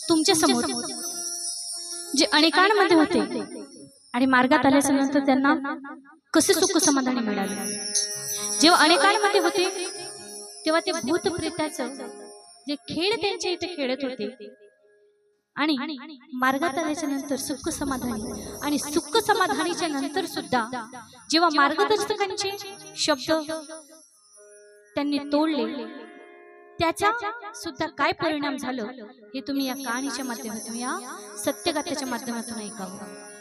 तुमच्या समोर जे अनेकांमध्ये होते आणि मार्गात आल्याच्या नंतर त्यांना कसे सुख समाधानी मिळाले। जेव्हा अनेकांमध्ये होते तेव्हा ते भूत प्रेताचं जे खेळ त्यांच्या इथे खेळत होते आणि मार्गात आल्याच्या नंतर सुख समाधानी आणि सुख समाधानीच्या नंतर सुद्धा जेव्हा मार्गदर्शकांचे शब्द त्यांनी तोडले त्याचा सुद्धा काय परिणाम झालं हे तुम्ही या कहाणीच्या माध्यमातून या सत्यगाथेच्या माध्यमातून ऐकावं।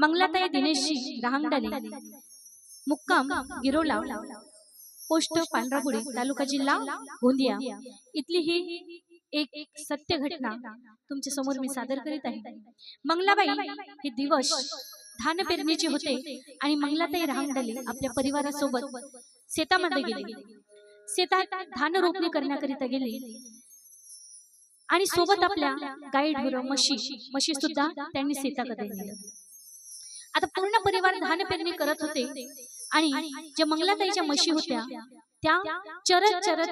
मंगलाताई दिनेशजी रहांगडले, मुक्काम गिरोला, पोस्ट पांढरापुडी, तालुका जिल्हा गोंदिया इथली ही एक सत्य घटना तुमच्या समोर मी सादर करीत आहे। मंगलाबाई हे दिवस धान पेरणीचे होते आणि मंगलाताई रहांगडले आपल्या परिवारासोबत शेतामध्ये गेले। शेतात धान रोपणी करण्याकरिता गेले आणि सोबत आपल्या गाई ढोर म्हशी सुद्धा त्यांनी शेताकडे नेले। आता पूर्ण परिवार धान पेरणी करत होते आणि ज्या मंगलाताईच्या म्हशी होत्या त्या चरत चरत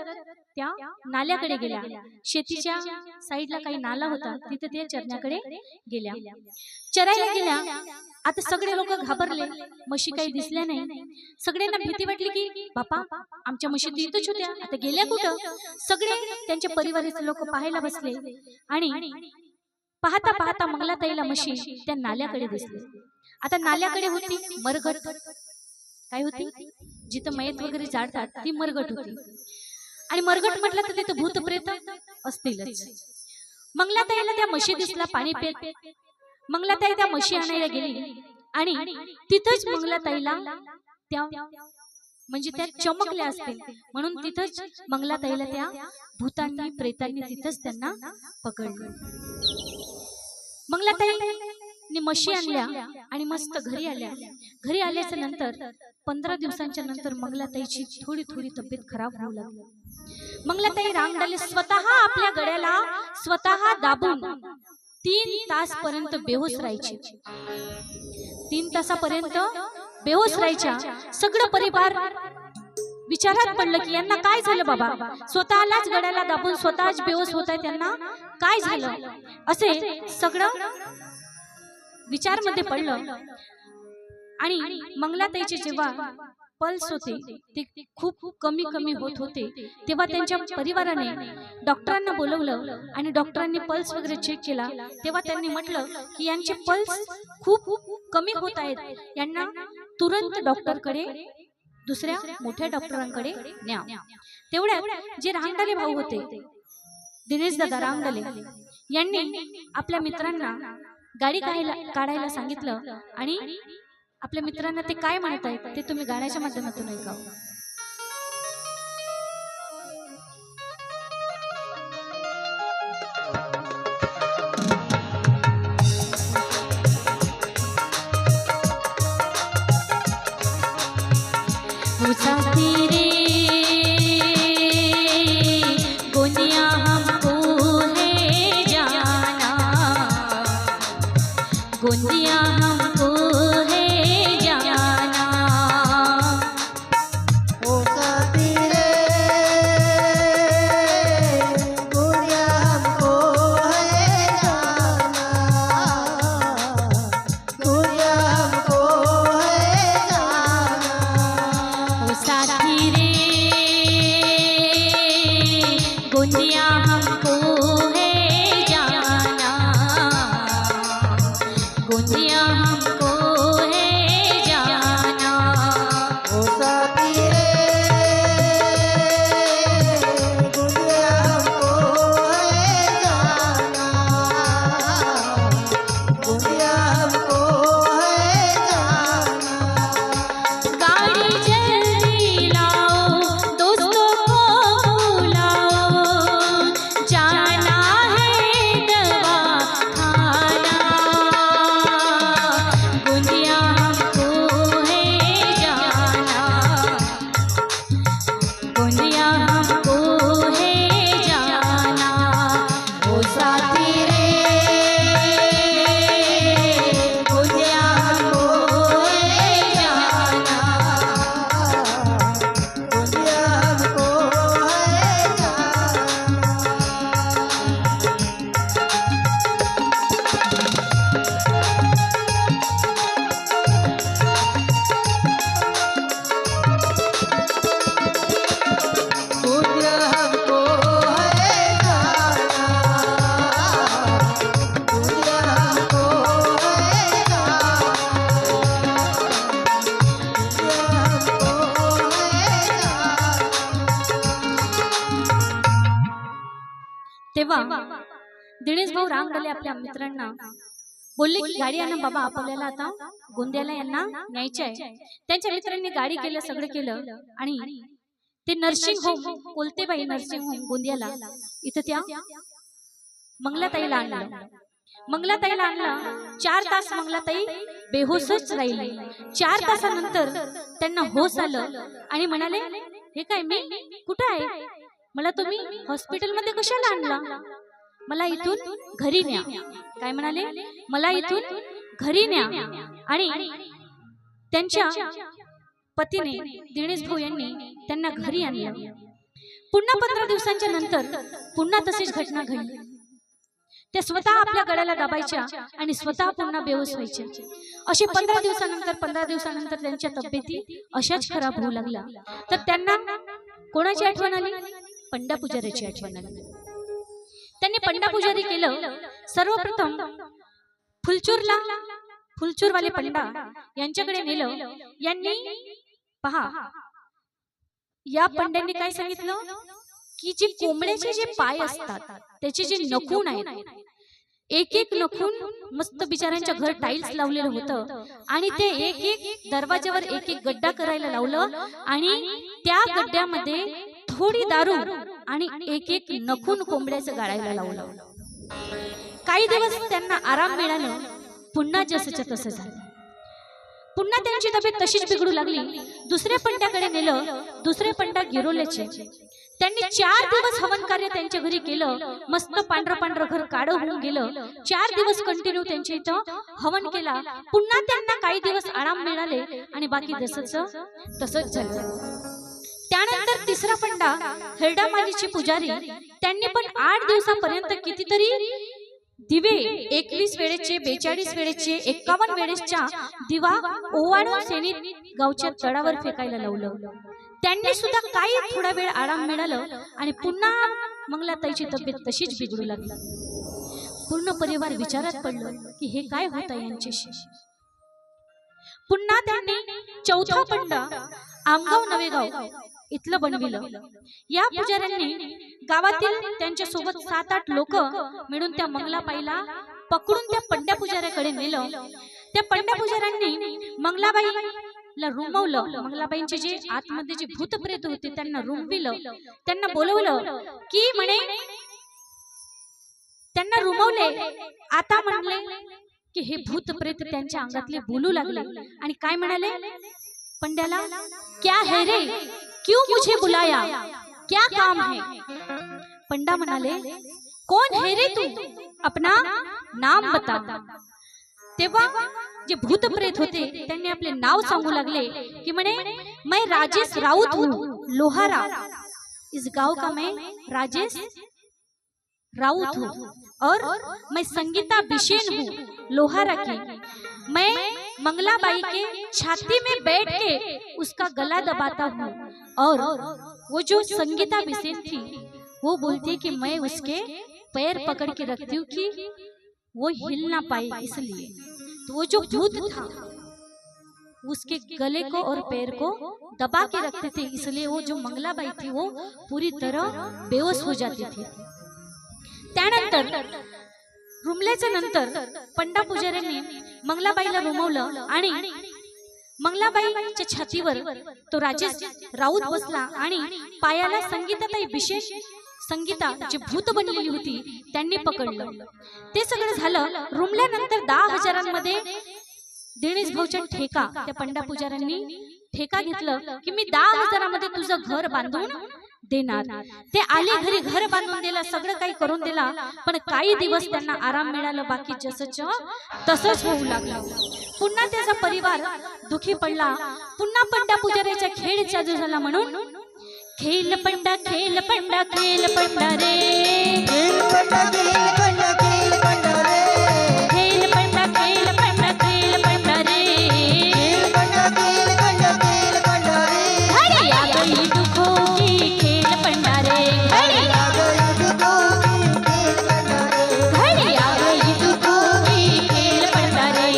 त्या नाल्याकडे गेल्या। शेतीच्या साईडला काही नाला होता, तिथे त्या चरण्याकडे गेल्या, चरायला गेल्या। आता सगळे लोक घाबरले, म्हशी काही दिसल्या नाही। सगळ्यांना भीती वाटली की बापा आमच्या म्हशी इथंच होत्या, आता गेल्या कुठं? सगळे त्यांच्या परिवाराचे लोक पाहायला बसले आणि पाहता पाहता मंगलाताईला म्हशी त्या नाल्याकडे दिसले। आता नाल्याकडे होती मरगट, काय होती जिथं मयत वगैरे जाळतात ती मरगट होती आणि मरगट म्हटलं तर तिथं भूत प्रेत असतीलच। मंगलाताईला त्या म्हशी दिसला पाणी पेत। मंगलाताई त्या म्हशी आणायला गेली आणि तिथंच मंगलाताईला त्या म्हणजे त्या चमकल्या असतील म्हणून तिथंच मंगलाताईला त्या भूतांनी प्रेतांनी तिथंच त्यांना पकडलं. मंगलाताईंनी म्हशी आणल्या आणि मस्त घरी आल्या. घरी आल्याच्या नंतर 15 दिवसांच्या नंतर मंगलाताईची थोडी थोडी तब्येत खराब होऊ लागली. मंगलाताई रांगडाले स्वतः आपल्या गळ्याला स्वतः दाबून 3 तासपर्यंत बेहोश राहायची. 3 तासापर्यंत बेहोश राहायच्या. सगळं परिवार विचारात पडलं की यांना काय झालं बाबा, स्वतःलाच गळ्याला दाबून स्वतःच बेहोश होत आहे, त्यांना काय झालं असे सगळं विचार मध्ये पडलं. आणि मंगलाताईचे जेव्हा पल्स होते ते खूप कमी कमी होत होते, तेव्हा त्यांच्या परिवाराने डॉक्टरांना बोलवलं आणि डॉक्टरांनी पल्स वगैरे चेक केला. तेव्हा त्यांनी म्हटलं की यांचे पल्स खूप कमी होत आहेत, यांना तुरंत डॉक्टरकडे दुसऱ्या मोठ्या डॉक्टरांकडे न्या. तेवढ्यात जे रांगडाले भाऊ होते दिनेश दादा रांगडाले यांनी आपल्या मित्रांना गाडी काढायला सांगितलं आणि आपल्या मित्रांना ते काय म्हणत आहेत ते तुम्ही गाण्याच्या माध्यमातून ऐकावं. गोंदिया हमको है जाना, ओ साथी रे गोंदिया हमको है जाना, गोंदिया हमको है जाना, ओ साथी रे गोंदिया हमको है जाना, गोंदिया हमको है जाना, ओ साथी रे गोंदिया हमको है जाना, गोंदिया हमको है जाना। गाड़ी जल्दी लाओ दोस्तों को बुलाओ, जाना है दवाखाना, गोंदिया हमको है जाना, गोंदिया हमको है जाना, ओ साथी रे गोंदिया हमको है जाना, गोंदिया हमको है गोंदिया हमको है जाना, गोंदिया हमको है जाना, गोंदिया हमको है जाना। तेव्हा दिनेश भाऊ रांगडाले आपल्या मित्रांना बोलले की गाडी आणा बाबा, आपल्याला आता गोंदियाला यांना न्यायचे आहे. त्यांच्या मित्रांनी गाडी केलं, सगळं केलं आणि ते नर्सिंग होम कोलतेबाई नर्सिंग होम गोंदियाला इथं त्या मंगलाताईला आणलं. मंगलाताईला आणलं. 4 तास मंगलाताई बेहोशच राहिली. 4 तासानंतर त्यांना होश आलं आणि म्हणाले हे काय मी कुठं आहे, मला तुम्ही हॉस्पिटलमध्ये कशाला आणला, मला इथून घरी न्या. काय म्हणाले, मला इथून घरी न्या. आणि त्यांच्या पतीने दिनेश भाऊ यांनी त्यांना घरी आणलं. पुन्हा 15 दिवसांच्या नंतर पुन्हा तशीच घटना घडली. त्या स्वतः आपल्या गळ्याला दाबायच्या आणि स्वतः पुन्हा बेहोश व्हायच्या. अशी 15 दिवसानंतर त्यांच्या तब्येती अशाच खराब होऊ लागल्या. तर त्यांना कोणाची आठवण आली, पंडा पुजाऱ्याची आठवण आली. त्यांनी पंडा पुजारी केलं. सर्वप्रथम फुलचूरवाले पंडा यांच्याकडे नेलं. यांनी पहा, या पंड्यांनी काय सांगितलं की जे कोंबड्याचे जे पाय असतात त्याचे जे नखून आहेत एक एक नखून मस्त बिचाऱ्यांच्या घर टाइल्स लावलेलं होतं आणि ते एक एक दरवाजावर एक एक गड्डा करायला लावलं आणि त्या गड्ड्यामध्ये थोडी दारू आणि एक एक नखून कोंबड्याचं गाळायला लावलं. काही दिवस त्यांना आराम मिळाला. पुन्हा जसंच्या तसं झालं. पुन्हा त्यांची तब्येत तशीच बिघडू लागली. दुसऱ्या पंड्याकडे नेलं. दुसरे पंडा गिरोल्याचे. त्यांनी 4 दिवस हवन कार्य त्यांच्या घरी केलं. मस्त पांढरं पांढरं घर काढं होऊन गेलं. 4 दिवस कंटिन्यू त्यांच्या इथं हवन केला. पुन्हा त्यांना काही दिवस आराम मिळाले आणि बाकी तसंच झालं. त्यानंतर तिसरा पंडा हेरडामालीचे पुजारी, त्यांनी पण 8 दिवसापर्यंत कितीतरी दिवे 21 वेळेचे, 42 वेळेचे, 51 वेळेसच्या दिवा ओवाळून सेनीत गावच्या तळावर फेकायला लावलं. त्यांनी सुद्धा काही थोडा वेळ आराम मिळालं आणि पुन्हा मंगलाताईची तब्येत तशीच बिघडू लागली. पूर्ण परिवार विचारात पडलं की हे काय होत आहे यांच्याशी. पुन्हा त्यांनी चौथा पंडा आमगाव नवेगाव इथलं बनविलं. या पुजाऱ्यांनी गावातील त्यांच्या सोबत 7-8 लोक मिळून त्या मंगलाबाईला पकडून त्या पंड्या पुजाऱ्याकडे नेलं. त्या पंड्या पुजाऱ्यांनी मंगलाबाईला रुमवलं. मंगलाबाईंचे जे आतमध्ये जे भूत प्रेत होते त्यांना रुमविलं. त्यांना बोलवलं की म्हणे त्यांना रुमवले. आता म्हणले की हे भूत प्रेत त्यांच्या अंगातले बोलू लागले आणि काय म्हणाले पंड्याला, क्या है रे, क्यों मुझे बुलाया, क्या काम है. पंडा म्हणाले, कौन है रे तू, अपना नाम बता. तेव्हा जे भूत प्रेत होते त्यांनी आपले नाव सांगू लागले की म्हणे मैं राजेश राउत हूँ, लोहारा. इस गांव का मैं राजेश राउत हूँ और मैं संगीता बिशेन हूँ, लोहारा की. मैं मंगलाबाई के छाती में बैठ के उसका गला दबाता हूँ और वो जो संगीता बिसेन थी वो बोलती है कि मैं उसके पैर पकड़ के रखती हूँ कि वो हिल ना पाए, इसलिए. तो वो जो भूत था उसके गले को और पैर को दबा के रखते थे, इसलिए वो जो मंगलाबाई थी वो पूरी तरह बेहोश हो जाती थी. त्यानंतर रुमल्याच्या नंतर पंडा पुजाऱ्यांनी मंगलाबाईला रुमवलं आणि मंगलाबाईच्या छातीवर तो राजेश राऊत बसला आणि पायाला संगीताताई विशेष संगीता जी भूत बनलेली होती त्यांनी पकडलं. ते सगळं झालं. रुमल्यानंतर 10,000 दिनेश भाऊच्या ठेका त्या पंडा पुजाऱ्यांनी ठेका घेतलं की मी 10,000 तुझं घर बांधून देणार. ते आले घरी, घर बांधून दिला, सगळं काही करून दिला. पण काही दिवस त्यांना आराम मिळाला, बाकी जसंच तसंच होऊ लागलं. पुन्हा त्याचा परिवार दुखी पडला. पुन्हा पंडा पुजाऱ्याचा खेळ चालू झाला. म्हणून खेळ पंडा खेळ पंडा खेळ पंडा रे, खेळ पंडा खेळ पंडा खेळ पंडा रे, खेळ पंडा खेळ पंडा खेळ पंडा रे, खेळ पंडा खेळ पंडा खेळ पंडा रे. घडी आ गई दुखों की खेळ पंडा रे, घडी आ गई दुखों की खेळ पंडा रे, घडी आ गई दुखों की खेळ पंडा रे.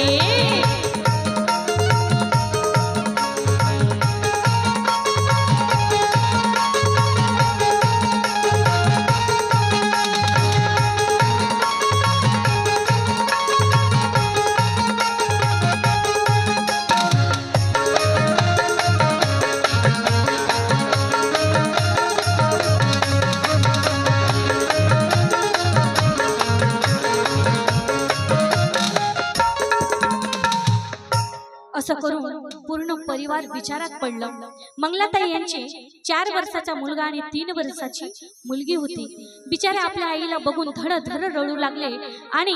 असं करून पूर्ण परिवार विचारात पडलं. मंगलाताई यांचे 4 वर्षाचा मुलगा आणि 3 वर्षाची मुलगी होती. बिचारे आपल्या आईला बघून धड धड रडू लागले आणि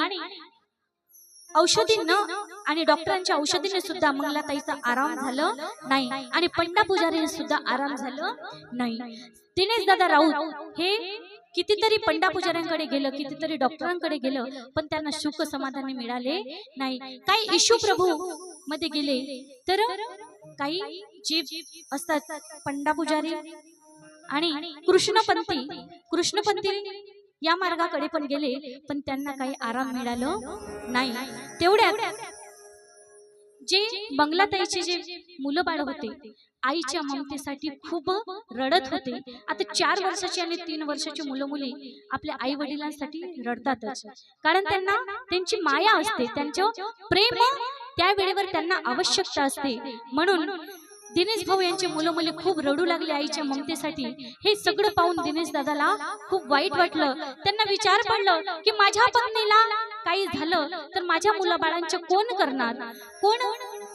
औषधी न आणि डॉक्टरांच्या औषधीने सुद्धा मंगलाताईचा आराम झालं नाही आणि पंडा पुजारीने सुद्धा आराम झालं नाही. दिनेश दादा राऊत हे कितीतरी पंडा पुजाऱ्यांकडे गेलं, कितीतरी डॉक्टरांकडे गेलं, पण त्यांना सुख समाधानी मिळाले नाही. काही इशू प्रभू मध्ये गेले, तर काही जे असतात पंडा पुजारी आणि कृष्णपंथी या मार्गाकडे पण गेले, पण त्यांना काही आराम मिळालं नाही. तेवढ्यात जे मंगलाताईचे जे मुलं बाळ होते आईच्या ममतेसाठी खूप रडत होते। आता 4 वर्षाची आणि 3 वर्षाची मुलं मुली आपल्या आई वडिलांसाठी रडतातच, कारण त्यांना त्यांची माया असते, त्यांचं प्रेम त्या वेळेवर त्यांना आवश्यकता असते। म्हणून दिनेश भाऊ यांचे मुलं मुली खूप रडू लागले आईच्या ममतेसाठी। हे सगळं पाहून दिनेश दादाला खूप वाईट वाटलं। त्यांना विचार पडलं की माझ्या पत्नीला काही झालं तर माझ्या मुलाबाळांचं कोण करणार, कोण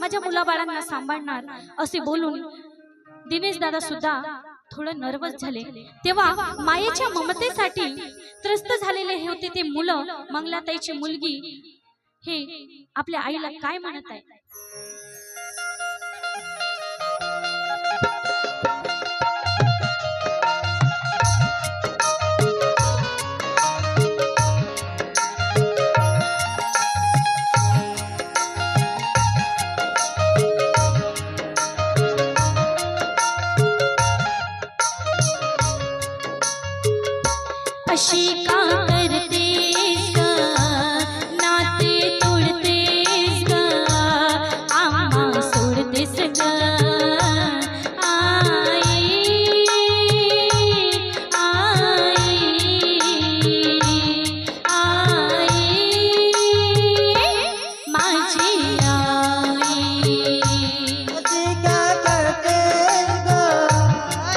माझ्या मुलाबाळांना सांभाळणार, असे बोलून दिनेश दादा सुद्धा थोडं नर्वस झाले। तेव्हा मायेच्या ममतेसाठी त्रस्त झालेले हे होते ते मुलं, मंगलाताईची मुलगी हे आपल्या आईला काय म्हणत आहे। अशी का करतेस ग, नाते तोडतेस ग, आम्हा सोडतेस ग आई, आई, आई, माझी आई। अशी का करतेस ग,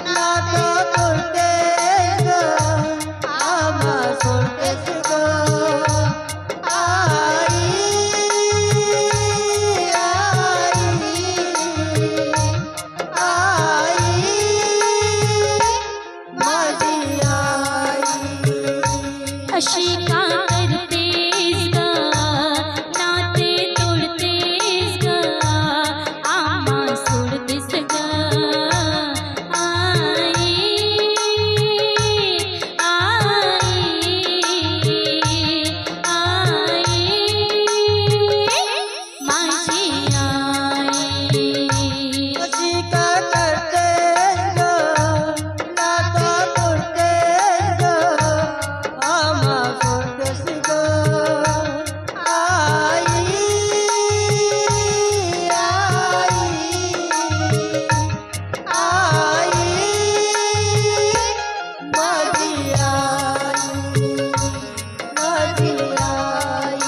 नातं तोडतेस ग, आम्हा सोडतेस ग आई, आई, आई, माझी आई। अशी का करतेस ग, नाते तोडतेस ग, आम्हा सोडतेस ग आई, आई, आई, माझी आई। अशी का करतेस ग, नातं तोडतेस ग, आम्हा सोडतेस ग आई, आई, आई, माझी आई, माझी आई।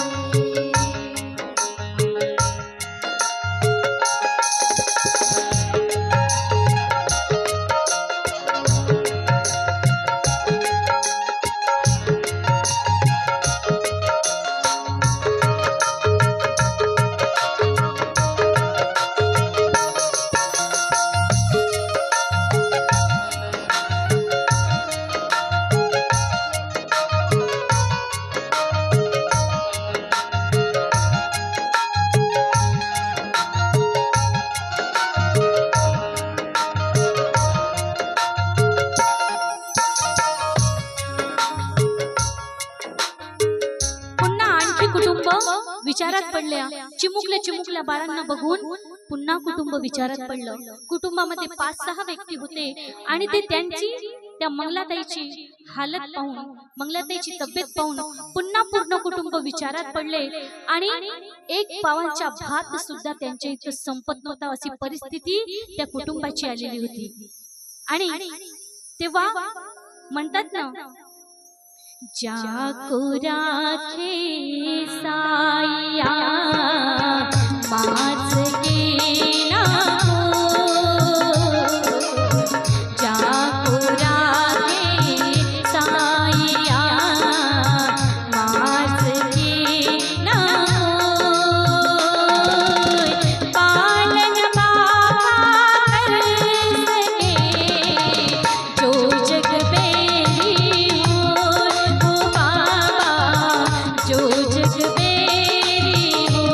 पुन्हा आणखी कुटुंब विचारात पडल्या। चिमुकल्या बाळांना बघून पुन्हा कुटुंब विचारात पडलं। कुटुंबामध्ये 5-6 व्यक्ती होते आणि ते त्यांची त्या मंगलाताईची हालत पाहून, मंगलाताईची तब्येत पाहून पुन्हा पूर्ण कुटुंब विचारात पडले आणि एक पावांचा भात सुद्धा त्यांच्या इथं संपत नव्हता अशी परिस्थिती त्या कुटुंबाची आलेली होती। आणि तेव्हा म्हणतात ना, जाको राखे साया माझ गेला जाको राखे साया माझ गेला पालन बाबा कर सके जो जग बेरी हो बाबा, जो जग बेरी हो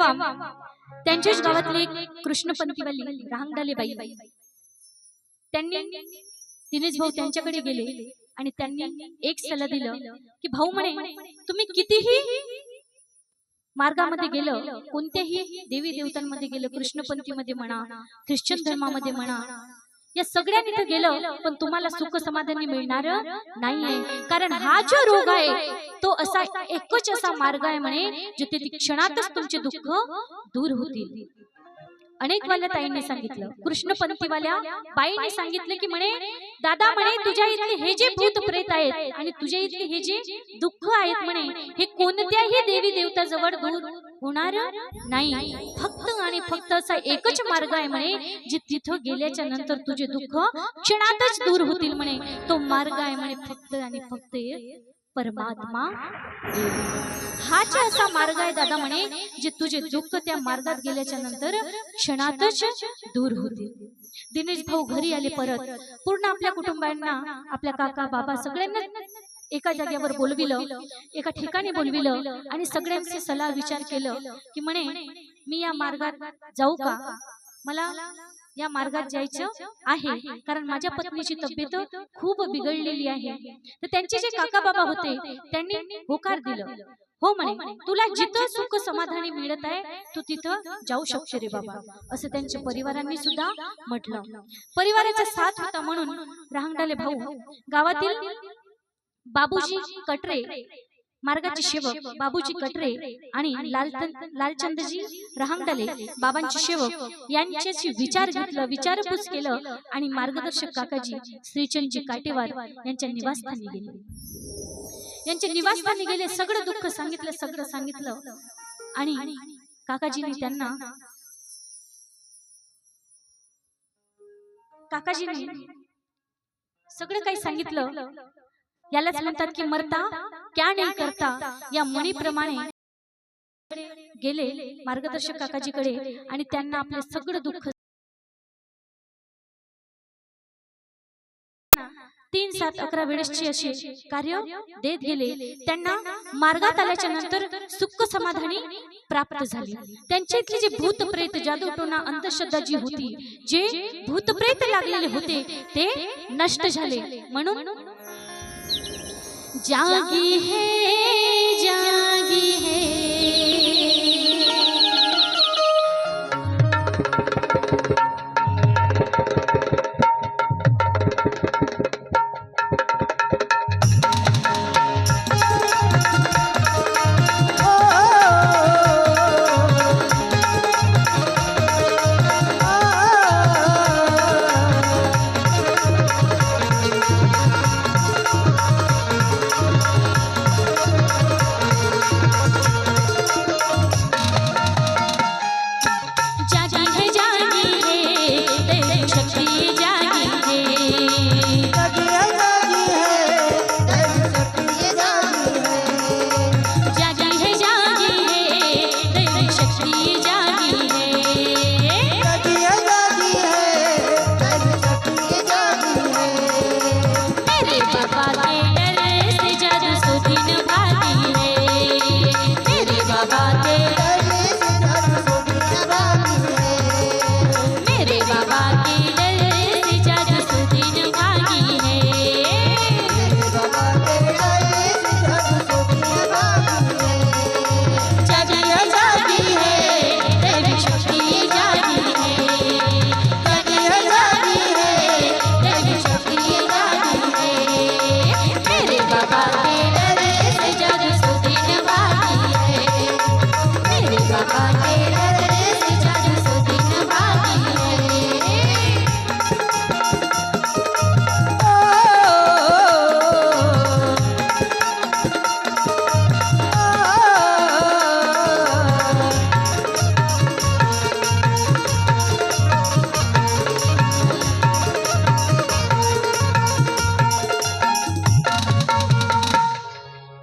तेव्हा त्यांच्याच गावातली एक कृष्णपंथीवाली राहंगडाले बाई त्यांनी दिनेश भाऊ त्यांच्याकडे गेले आणि त्यांनी एक सल्ला दिलं की भाऊ म्हणे तुम्ही कितीही मार्गामध्ये गेलं, कोणत्याही देवी देवतांमध्ये गेलं, कृष्णपंथीमध्ये म्हणा, ख्रिश्चन धर्मामध्ये म्हणा, या सगळ्यांनी तर गेलं पण तुम्हाला सुख समाधानी मिळणार नाहीये. कारण हा जो रोग आहे तो असा एकच असा मार्ग आहे म्हणे जिथे क्षणातच तुमचे दुःख दूर होतील. अनेक वाल्या ताईंनी सांगितलं, कृष्णपंथीवाल्या बाईने सांगितलं की म्हणे दादा म्हणे तुझ्या इथले हे जे भूत प्रेत आहेत आणि तुझ्या इथले हे जे दुःख आहेत म्हणे हे कोणत्याही देवी देवता जवळ दूर होणार नाही. फक्त आणि फक्त असा एकच मार्ग आहे म्हणे जे तिथं गेल्याच्या नंतर तुझे दुःख क्षणातच दूर होतील म्हणे. तो मार्ग आहे म्हणे फक्त आणि फक्त परमात्मा हाच असा मार्ग आहे दादा म्हणे जे तुझे दुःख त्या मार्गात गेल्याच्या नंतर क्षणातच दूर होतील. दिनेश भाऊ घरी आले परत. पूर्ण आपल्या कुटुंबांना, आपल्या काका बाबा सगळ्यांना एका जागेवर बोलविलं, एका ठिकाणी बोलविलं आणि सगळ्यांचे सल्ला विचार केलं की म्हणे मी या मार्गात जाऊ का, मला या मार्गात जायचं आहे कारण माझ्या पत्नीची तब्येत खूप बिघडलेली आहे. तर त्यांचे जे काका बाबा होते त्यांनी होकार दिलं, हो म्हणे तुला जिथं सुख समाधानी मिळत आहे तू तिथं जाऊ शकते रे बाबा, असं त्यांच्या परिवारांनी सुद्धा म्हटलं. परिवाराचा साथ होता म्हणून राहंगडाले भाऊ गावातील बाबूजी कटरे, मार्गाचे सेवक बाबूजी कटरे आणि लालचंदजी राहंगडाले बाबांचे सेवक यांच्याशी विचार घेतलं, विचारपूस केलं आणि मार्गदर्शक काकाजी श्रीचंदजी काटेवार यांच्या निवासस्थानी गेले. यांच्या निवासस्थानी गेले, सगळं दुःख सांगितलं, सगळं सांगितलं आणि काकाजीने त्यांना सगळं काही सांगितलं. यालाच म्हणतात की मरता क्या नाही करता या म्हणीप्रमाणे गेले मार्गदर्शक काकाजीकडे आणि त्यांना आपले सगळं दुःख 3, 7, 11 वेळेसचे असे कार्य देत गेले. त्यांना मार्गात आल्याच्या नंतर सुख समाधानी प्राप्त झाली. त्यांच्या इथले जे भूत प्रेत, जादूटोना, अंधश्रद्धा जी होती, जे भूत प्रेत लागलेले होते ते नष्ट झाले. म्हणून जागी है जागी है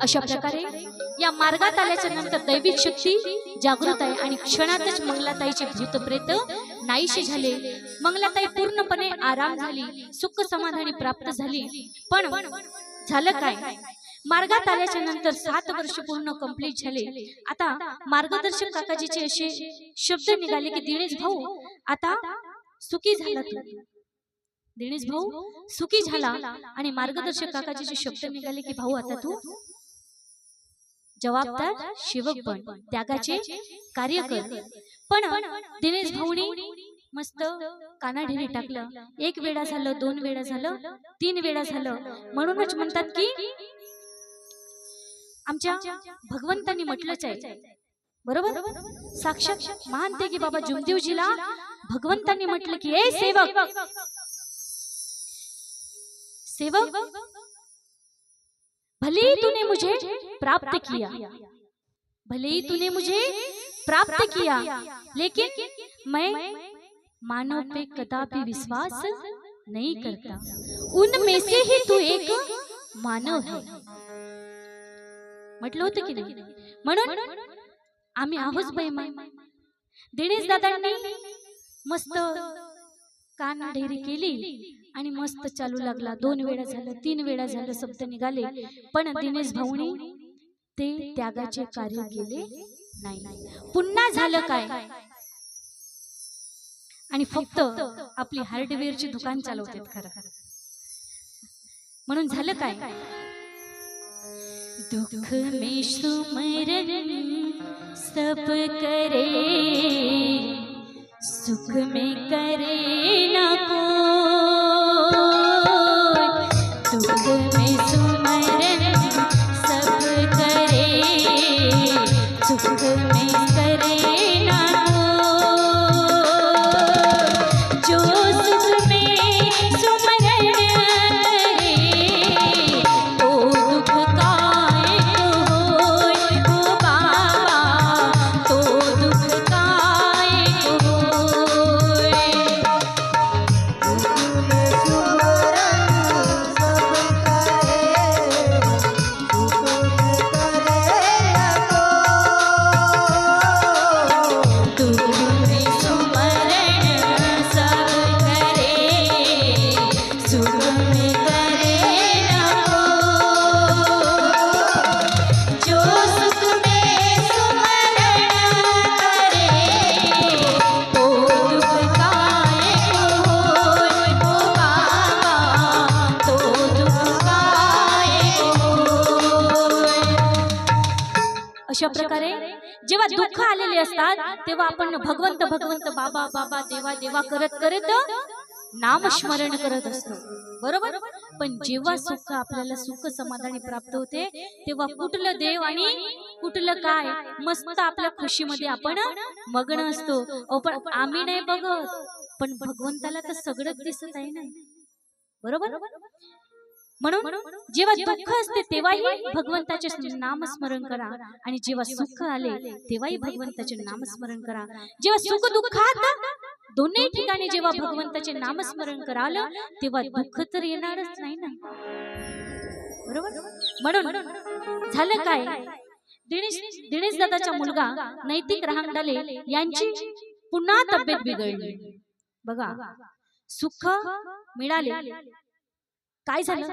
अशा प्रकारे या मार्गात आल्याच्या नंतर दैविक शक्ती जागृत आहे आणि क्षणातच मंगलाताईचे भूतप्रेत नाहीसे झाले. मंगलाताई पूर्णपणे आराम झाली, सुख समाधानी प्राप्त झाली. पण झालं काय, मार्गात आल्याच्या नंतर 7 वर्ष पूर्ण कंप्लीट झाले. आता मार्गदर्शक काकाजीचे असे शब्द निघाले की दिनेश भाऊ आता सुखी झाला तू. दिनेश भाऊ सुखी झाला आणि मार्गदर्शक काकाजीचे शब्द निघाले की भाऊ आता तू जबाबदार सेवक बन, त्यागाचे कार्य कर. पण दिनेश भाऊनी मस्त कानाढेरी टाकलं. 1 वेळा झालं, 2 वेळा झालं, 3 वेळा झालं. म्हणूनच म्हणतात की आमच्या भगवंतांनी म्हटलंच आहे बरोबर. साक्षात मानते की बाबा जुमदेवजीला भगवंतांनी म्हटलं की ए सेवक सेवक भले ही तूने मुझे प्राप्त किया, भले ही तूने मुझे प्राप्त किया, लेकिन मैं मानव पे कदापि विश्वास नहीं करता. उनमें से ही तू एक मानव है म्हटलं होतं की नाही. म्हणून आम्ही आहोत बेईमान. दिनेश दादांनी मस्त कानाढेरी केली आणि मस्त चालू लागला. 2 वेळा झालं, 3 वेळा झालं, शब्द निघाले. पण दिनेश भाऊनी ते त्यागाचे कार्य केले नाही. पुन्हा झालं काय, आणि फक्त आपली हार्डवेअरची दुकान चालवतात खरं. म्हणून झालं काय, दुख में सुमरन सब करे, सुख में करे ना कोई. दुख में सुमरन सब करे, सुख में करे ना कोई. जो सुख में सुमरन करे, वो दुख काहे होय ओ बाबा, तो दुख काहे होय. अशा प्रकारे जेव्हा दुःख आलेले असतात तेव्हा आपण भगवंत भगवंत बाबा बाबा देवा देवा करत करत नामस्मरण करत असतो बरोबर. पण जेव्हा सुख आपल्याला सुख समाधानी प्राप्त होते तेव्हा कुठलं देव आणि कुठलं काय मस्त आपल्या खुशीमध्ये आपण मग्न असतो. पण आम्ही नाही बघत, पण भगवंताला तर सगळंच दिसत आहे ना बरोबर. म्हणून जेव्हा दुःख असते तेव्हाही भगवंताचे नामस्मरण करा, आणि जेव्हा सुख आले तेव्हाही भगवंताचे नामस्मरण करा. जेव्हा सुख दुःखात दोन्ही ठिकाणी जेव्हा भगवंताचे नामस्मरण कराल तेव्हा दुःख तर येणारच नाही ना बरोबर. म्हणून झालं काय, दिनेश दादाचा मुलगा नैतिक रहांगडाले यांची पुन्हा तब्येत बिघडली. बघा सुख मिळाले, काय झालं,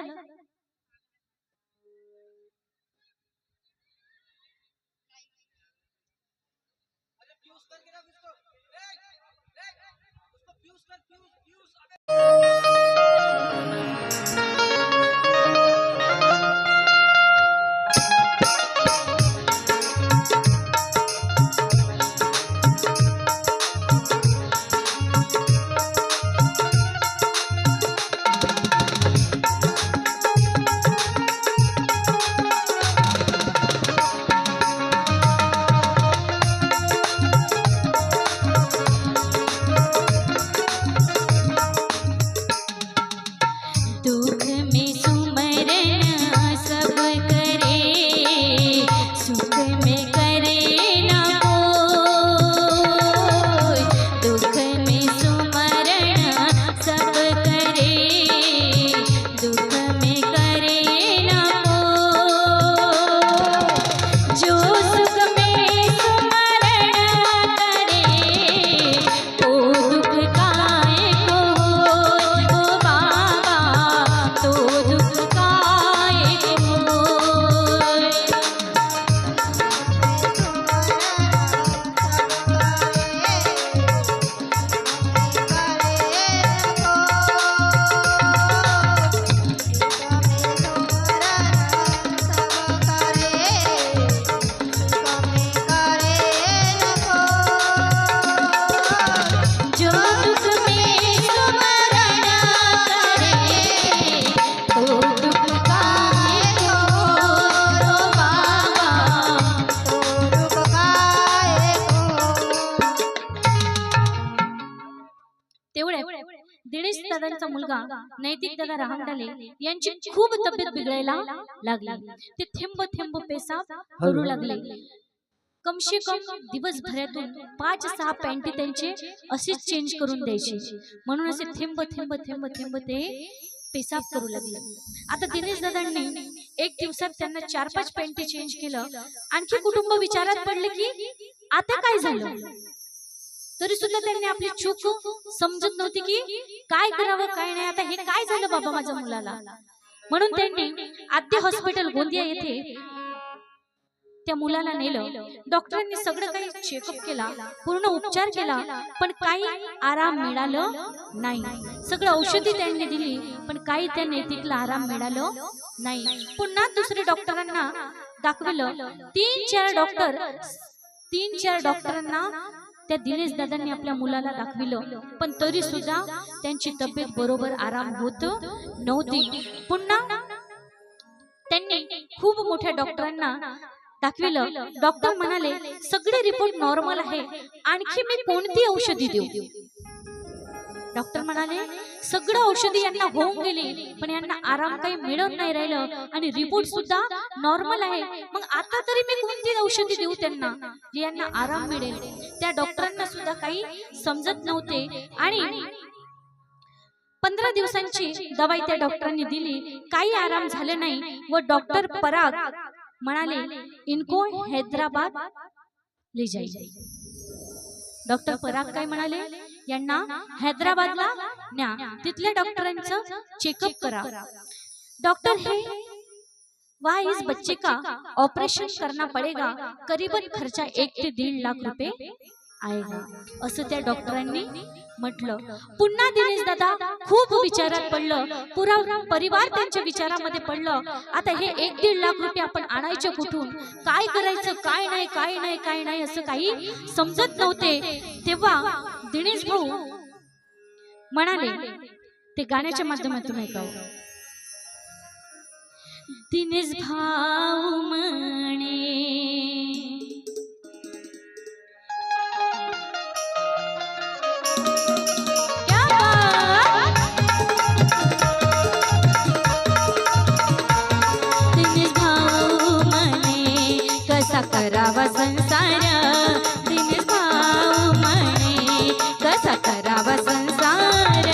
दादांचा मुलगा नैतिक दादा रहांगडाले यांची खूप तब्येत बिघडायला लागली. ते थेंब थेंब पेशाब करू लागले. कमसे कम दिवसभरातून 5-6 पॅन्टी त्यांचे असेच चेंज करून द्यायचे. म्हणून असे थेंब थेंब थेंब थेंब ते पेशाब करू लागले. आता दिनेश दादांनी एक दिवसात त्यांना 4-5 पॅन्टी चेंज केलं. आणखी कुटुंब विचारात पडले की आता काय झालं. तरी सुद्धा त्यांनी आपली चूक समजत नव्हती की काय करावं काय नाही. आता हे काय झालं बाबा माझ्या मुलाला. म्हणून त्यांनी आद्य हॉस्पिटल गोंदिया येथे त्या मुलाला नेलं. डॉक्टरांनी सगळं काही चेकअप केला, पूर्ण उपचार केला, पण काही आराम मिळालं नाही. सगळं औषधी त्यांनी दिली पण काही त्या नैतिकला आराम मिळालं नाही. पुन्हा दुसऱ्या डॉक्टरांना दाखवलं. 3-4 डॉक्टरांना त्या दिनेश दादांनी आपल्या मुलाला दाखविलं, पण तरी सुद्धा त्यांची तब्येत बरोबर आराम होत नव्हती. पुन्हा त्यांनी खूप मोठ्या डॉक्टरांना दाखविलं. डॉक्टर म्हणाले सगळे रिपोर्ट नॉर्मल आहे, आणखी मी कोणती औषधी देऊ. डॉक्टर म्हणाले सगळं औषधी यांना होऊन गेली पण यांना आराम काही मिळत नाही राहिलं आणि रिपोर्ट सुद्धा नॉर्मल आहे. मग आता तरी मी कोणती औषधी देऊ त्यांना जे यांना आराम मिळेल. त्या डॉक्टरांना सुद्धा काही समजत नव्हते आणि 15 दिवसांची दवाई त्या डॉक्टरांनी दिली. काही आराम झाले नाही व डॉक्टर पराग म्हणाले इनको हैदराबाद ले जाइए. डॉक्टर पराग काय म्हणाले यांना हैदराबादला न्या, तिथल्या डॉक्टरांचं चेकअप करा. डॉक्टर हे वाह इस बच्चे का ऑपरेशन करना पड़ेगा, करीबन खर्चा 1 ते 1.5 लाख रुपये आएगा असं त्या डॉक्टरांनी म्हटलं. पुन्हा दिनेश दादा खूप विचारात पडलं. पुरा परिवार त्यांच्या विचारामध्ये पडलं. आता हे 1-1.5 लाख रुपये आपण आणायचे कुठून, काय करायचं, काय नाही काय नाही काय नाही असं काही समजत नव्हते. तेव्हा दिनेश भाऊ म्हणाले ते गाण्याच्या माध्यमातून ऐकावं. दिनेश भाऊ म्हणे करावा संसार. दिनेश भाऊ म्हणे कसा करावा संसार.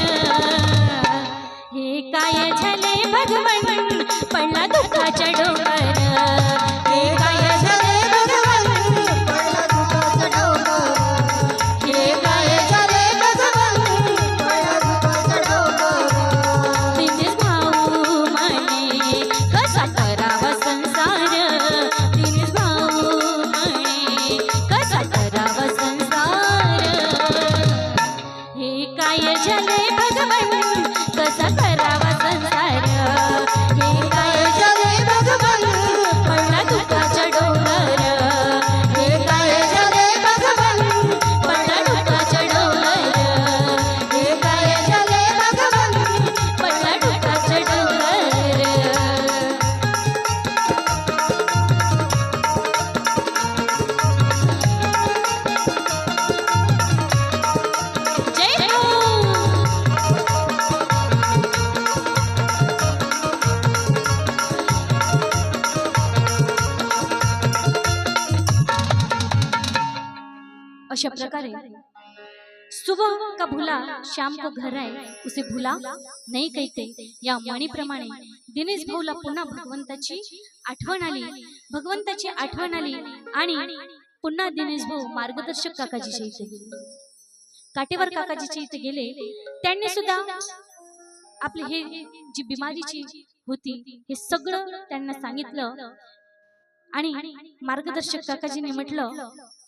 हे काय झाले भगवन पडला दुःखाच्या डोंगर. हे काय झाले भगवन पडला दुःखाचा डोंगर. हे काय झाले भगवन पडला दुःखाचा डोंगर. दिनेश भाऊ म्हणे कसा करावा संसार. दिनेश कसा करावा संसार. हे काय झाले भगवन कसा करावा संसार. हे काय झाले भगवन पडला दुःखाच्या डोंगर. हे काय झाले भगवन पडला दुःखाच्या डोंगर. हे काय झाले भगवन पडला दुःखाच्या डोंगर. जय हो. अशा प्रकारे सुबह का भूला शाम को घर आए उसे भूला नाही कहते या म्हणीप्रमाणे दिनेश भाऊला पुन्हा भगवंताची आठवण आली आणि पुन्हा दिनेश भाऊ मार्गदर्शक काकाजीच्या इथे गेले. काटेवर काकाजीच्या इथे गेले. त्यांनी सुद्धा आपली हे जी बिमारीची होती हे सगळं त्यांना सांगितलं आणि मार्गदर्शक काकाजीने म्हटलं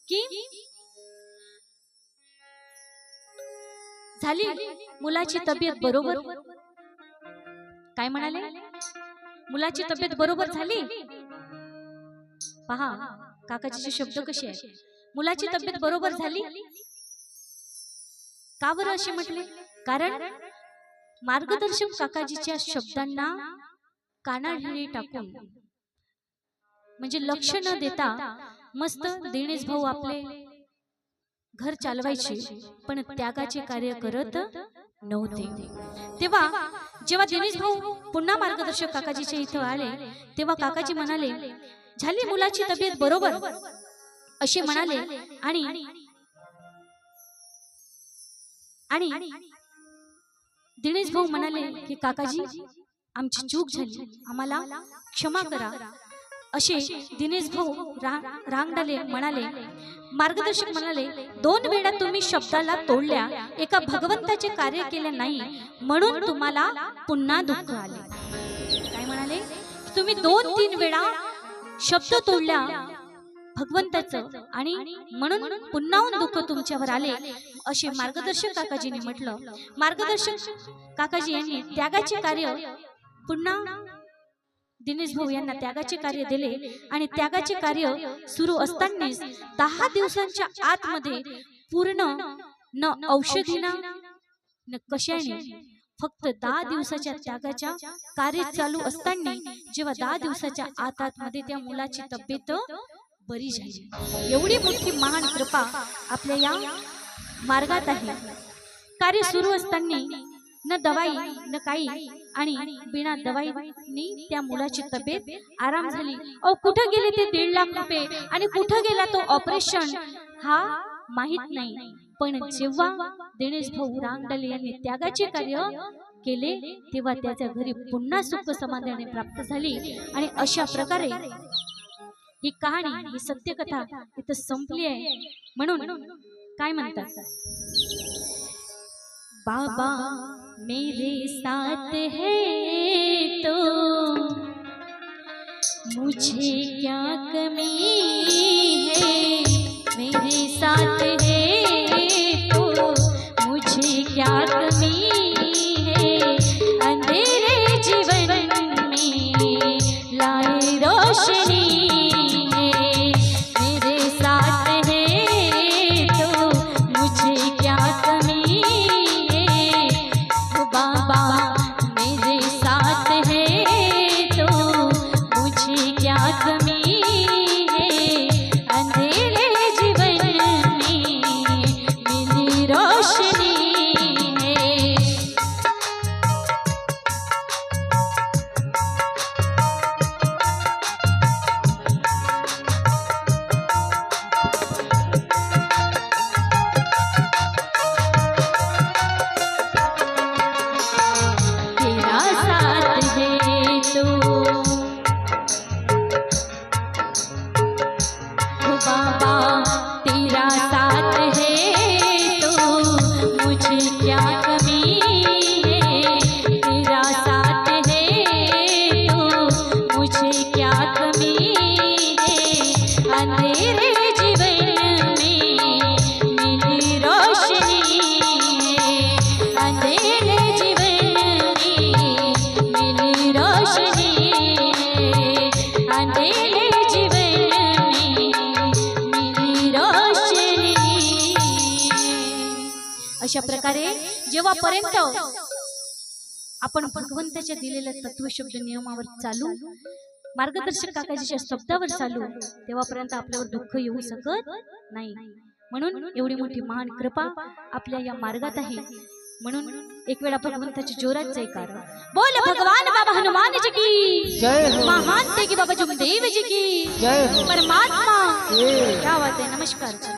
की झाली मुलाची तब्येत बरोबर. काय म्हणाले मुलाची तब्येत बरोबर झाली. पहा काकाजीचे शब्द कसे आहेत. मुलाची तब्येत बरोबर झाली. का बरं असे म्हटले, कारण मार्गदर्शक काकाजीच्या शब्दांना कानाडे टाकून म्हणजे लक्ष न देता मस्त दिनेश भाऊ आपले घर चालवायचे पण त्यागाचे कार्य करत नव्हते. तेव्हा जेव्हा दिनेश भाऊ पुन्हा मार्गदर्शक काकाजीच्या इथं आले तेव्हा काकाजी म्हणाले, झाली मुलाची तब्येत बरोबर असे म्हणाले. आणि आणि दिनेश भाऊ म्हणाले की काकाजी आमची चूक झाली, आम्हाला क्षमा करा. असे दिनेश भाऊ रांगडले म्हणाले. मार्गदर्शक म्हणाले, 2 वेळा तुम्ही शब्दाला तोडल्या, एका भगवंताचे कार्य केले नाही म्हणून तुम्हाला पुन्हा दुःख आले. काय म्हणाले, तुम्ही 2-3 वेळा शब्द तोडल्या भगवंताचं आणि म्हणून पुन्हा दुःख तुमच्यावर आले असे मार्गदर्शक काकाजींनी म्हटलं. मार्गदर्शक काकाजी यांनी त्यागाचे कार्य पुन्हा दिनेश भाऊ यांना त्यागाचे कार्य दिले आणि त्यागाचे कार्य सुरू असताना 10 दिवसांच्या आतमध्ये पूर्ण न औषधीना न कशाने फक्त 10 दिवसाच्या त्यागाच्या कार्य चालू असताना जेव्हा 10 दिवसाच्या आतमध्ये त्या मुलाची तब्येत बरी झाली. एवढी मोठी महान कृपा आपल्या या मार्गात आहे. कार्य सुरू असताना न दवाई न काही आणि बिना दवाईनी त्या मुलाची तब्येत आराम झाली. कुठे गेले ते 1.5 लाख रुपये आणि कुठे गेला तो ऑपरेशन हा माहित नाही. पण जेव्हा दिनेश भाऊ रांगडले यांनी त्यागाचे कार्य केले तेव्हा त्याच्या घरी पुन्हा सुख समाधाने प्राप्त झाली. आणि अशा प्रकारे ही कहाणी, ही सत्यकथा इथं संपली आहे. म्हणून काय म्हणतात, बाबा मेरे साथ है तो मुझे क्या कमी है, मेरे साथ है तो मुझे क्या कमी है, अंधेरे जीवन में लाए रोशनी है, मेरे साथ है तो मुझे क्या कमी है, बाबा मेरे साथ है तो मुझे क्या कमी है, अंधेरे जीवन में मिली रोशनी है. तेरा साथ है तो बाबा तेरा साथ है तो मुझे क्या कमी है, तेरा साथ है तो मुझे क्या कमी है, अंधेरे जीवन में मिली रोशनी है, अंधेरे जीवन में मिली रोशनी है, अंधेरे जीवन में मिली रोशनी. अशा प्रकारे जेव्हापर्यंत आपण भगवंताच्या दिलेल्या तत्वशब्द नियमावर चालू, मार्गदर्शक काकाजीच्या शब्दावर चालू, तेव्हापर्यंत आपल्यावर दुःख येऊ शकत नाही. म्हणून एवढी मोठी महान कृपा आपल्या या मार्गात आहे. म्हणून एक वेळा भगवंताची जोरात जयकार बोल, भगवान बाबा हनुमान जी की जय हो. महान ते की बाबा जुमदेव जी की जय हो. परमात्मा जय. क्या बात है. नमस्कार.